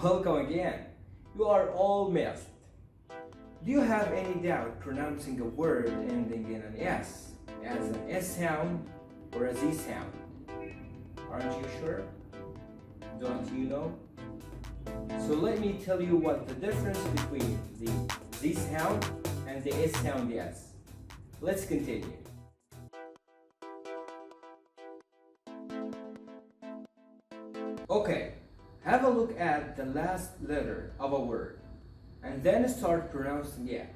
Welcome again. You are all missed. Do you have any doubt pronouncing a word ending in an S as an S sound or a Z sound? Aren't you sure? Don't you know? So let me tell you what the difference between the Z sound and the S sound is. Let's continue. Okay, have a look at the last letter of a word and then start pronouncing it.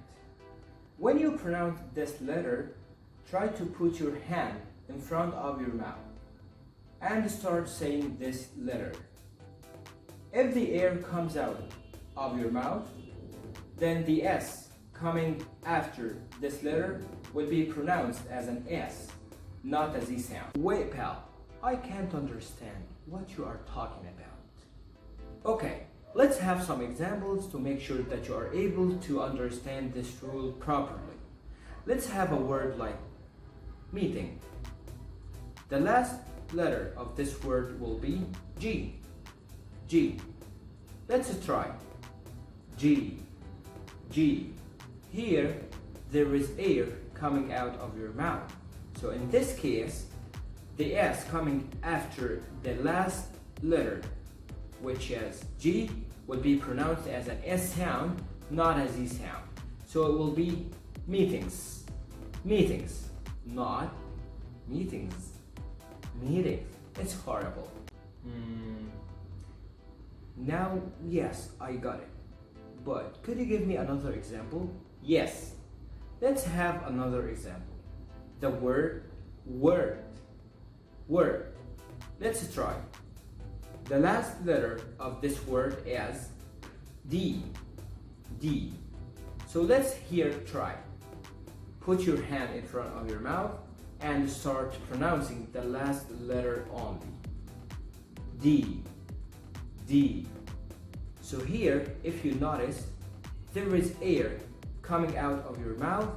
When you pronounce this letter, try to put your hand in front of your mouth and start saying this letter. If the air comes out of your mouth, then the S coming after this letter will be pronounced as an S, not a Z sound. Wait, pal, I can't understand what you are talking about. Okay, let's have some examples to make sure that you are able to understand this rule properly. Let's have a word like meeting. The last letter of this word will be G. G. Let's try. G. G. Here, there is air coming out of your mouth. So in this case, the S coming after the last letter, which is G, will be pronounced as an S sound, not a Z sound. So it will be meetings. Meetings, not meetings. Meetings. It's horrible. Now, yes, I got it. But could you give me another example? Yes. Let's have another example. The word word. Word. Let's try. The last letter of this word is D. D. So let's here try. Put your hand in front of your mouth and start pronouncing the last letter only. D. D. So here, if you notice, there is air coming out of your mouth,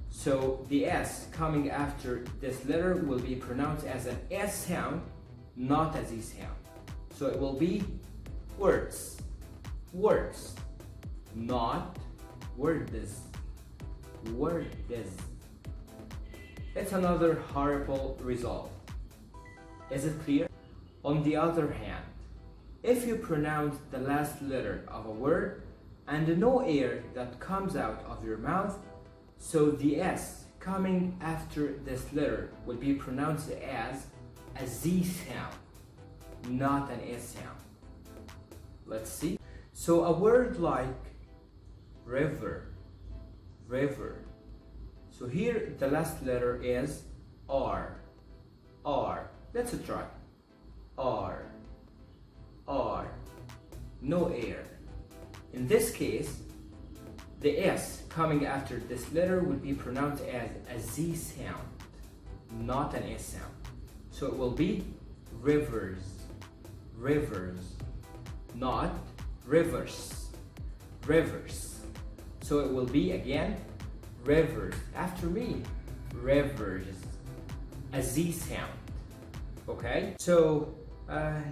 so the S coming after this letter will be pronounced as an S sound, not a Z sound. So it will be words. Words, not words. Words. It's another horrible result. Is it clear? On the other hand, if you pronounce the last letter of a word and no air that comes out of your mouth, so the S coming after this letter will be pronounced as a Z sound, not an S sound. Let's see. So a word like river, river. So here the last letter is R, R. Let's try. R, R. No air. In this case, the S coming after this letter will be pronounced as a Z sound, not an S sound. So it will be rivers, rivers, not rivers, rivers. So it will be again rivers. After me, rivers, a Z sound. Okay? So,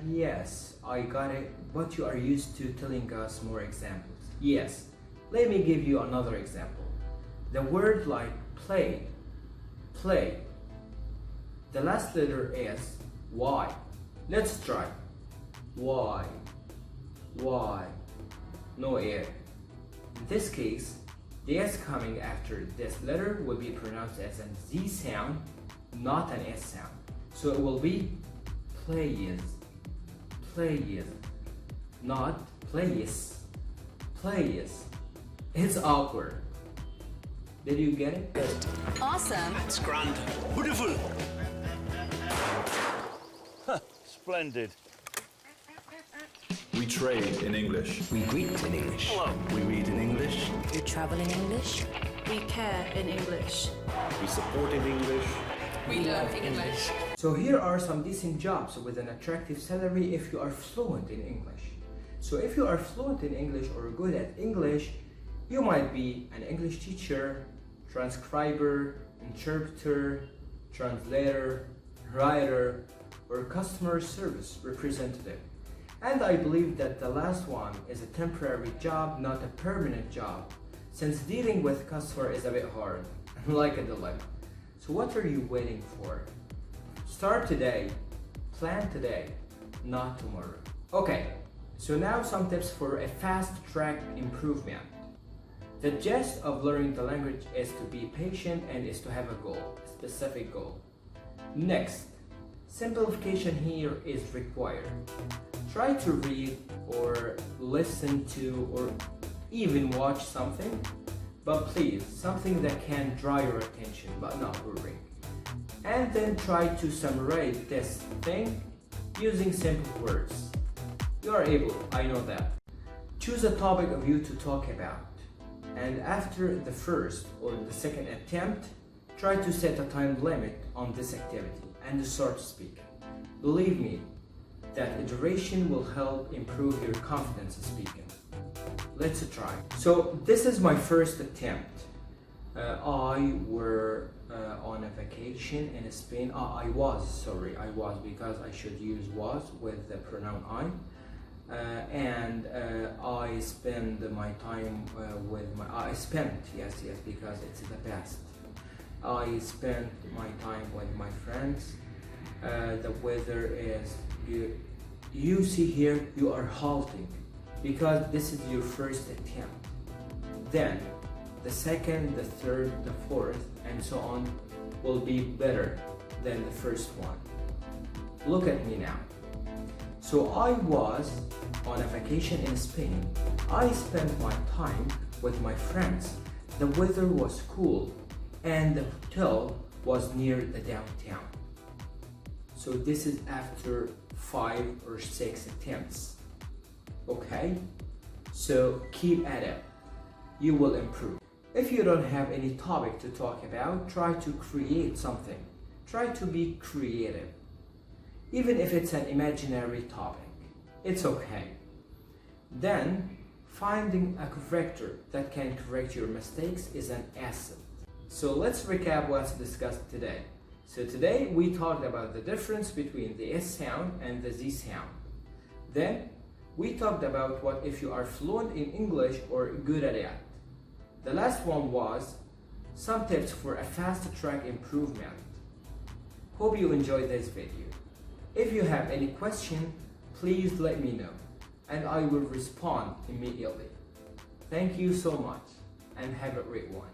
yes, I got it, but you are used to telling us more examples. Yes. Let me give you another example. The word like play, play. The last letter is Y. Let's try. Y, Y. No air. In this case, the S coming after this letter will be pronounced as a Z sound, not an S sound. So it will be plays, plays, not plays, plays. It's awkward. Did you get it? Awesome. That's grand. Beautiful. Splendid. We trade in English. We greet in English. Hello. We read in English. We travel in English. We care in English. We support in English. We love English. So here are some decent jobs with an attractive salary if you are fluent in English. So if you are fluent in English or good at English, you might be an English teacher, transcriber, interpreter, translator, writer, or customer service representative. And I believe that the last one is a temporary job, not a permanent job, since dealing with customer is a bit hard, like a dilemma. So what are you waiting for? Start today, plan today, not tomorrow. Okay, so now some tips for a fast track improvement. The gist of learning the language is to be patient and is to have a goal, a specific goal. Next, simplification here is required. Try to read or listen to or even watch something, but please, something that can draw your attention but not boring. And then try to summarize this thing using simple words. You are able, I know that. Choose a topic of you to talk about. And after the first or the second attempt, try to set a time limit on this activity and start speaking. Believe me, that iteration will help improve your confidence in speaking. Let's try. So this is my first attempt. I were on a vacation in Spain. I was because I should use was with the pronoun I. I spend my time because it's the best. I spent my time with my friends. The weather is good. You see here, you are halting because this is your first attempt. Then the second, the third, the fourth, and so on will be better than the first one. Look at me now. So I was on a vacation in Spain. I spent my time with my friends. The weather was cool and the hotel was near the downtown. So this is after 5 or 6 attempts. Okay? So keep at it. You will improve. If you don't have any topic to talk about, try to create something. Try to be creative. Even if it's an imaginary topic, it's okay. Then, finding a corrector that can correct your mistakes is an asset. So let's recap what's discussed today. So today we talked about the difference between the S sound and the Z sound. Then we talked about what if you are fluent in English or good at it. The last one was some tips for a fast track improvement. Hope you enjoyed this video. If you have any question, please let me know and I will respond immediately. Thank you so much and have a great one.